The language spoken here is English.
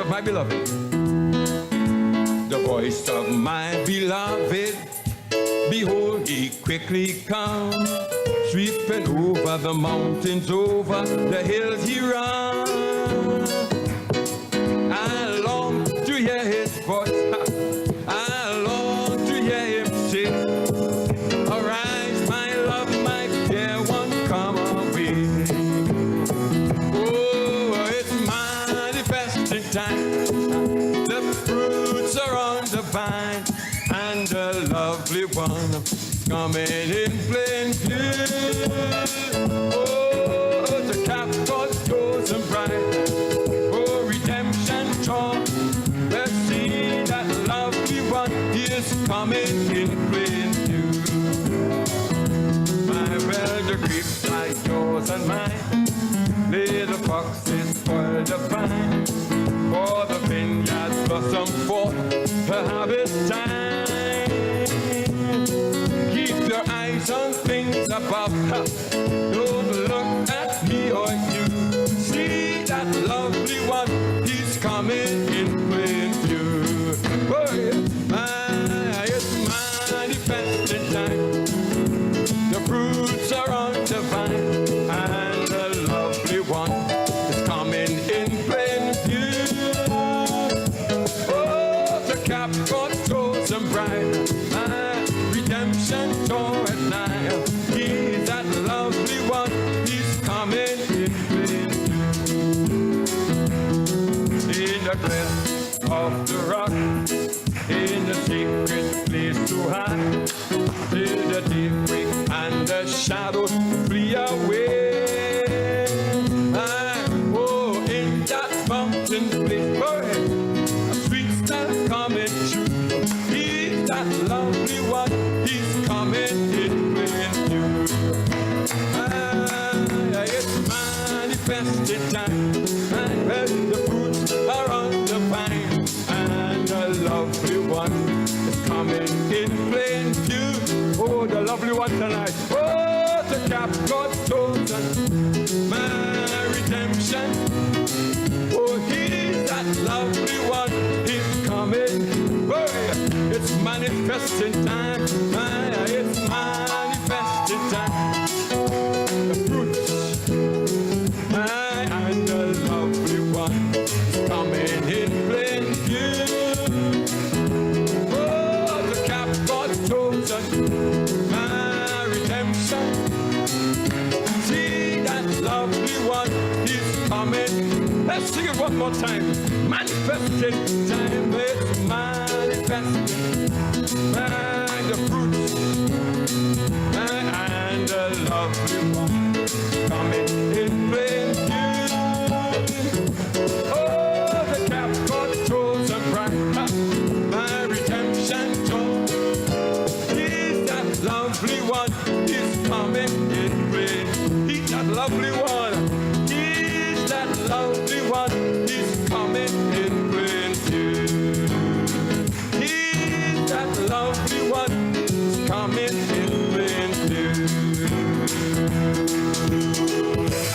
of my beloved. The voice of my beloved. Behold, he quickly comes, sweeping over the mountains, over the hills he runs. I long to hear his voice. I long to hear him say, arise, my love, my dear one, come away. Oh, it's manifesting time. The fruits are on the vine, and the lovely one coming in plain view. Oh, the cap got chosen bright. Oh, redemption drawn. Let's see that lovely one. He is coming in plain view. My well, the grapes are yours and mine. Little foxes spoil the vine. For the vineyard blossom forth the harvest time. Keep your eyes on things above. Don't look at me or you. See that lovely one. He's coming in plain view. Oh, yeah. It's manifesting time. The fruits are on the vine, and the lovely one is coming in plain view. Oh, the cap got chosen bright, redemption tore at night. He's that lovely one, he's coming in plain view. In the cleft of the rock, in the secret place to hide, till the daybreak and the shadows flee away. Oh, in that mountain place, oh, a sweet star coming true. He's that lovely one, he's coming in plain view. It's manifested time, and the fruits are on the vine, and the lovely one is coming in plain view. Oh, the lovely one tonight. Oh, the cap got chosen, my redemption. Oh, he's that lovely one. He's coming. Oh, it's manifesting time. It's manifesting time. The fruits and the lovely one is coming in plain view. Chosen, my redemption. See that lovely one, he's coming. Let's sing it one more time. Manifested time, it's manifested. And the fruits, and the lovely one coming in plain view. Oh, the cap got chosen bright, my redemption told. Lovely one is coming in plain. He's that lovely one. He's that lovely one.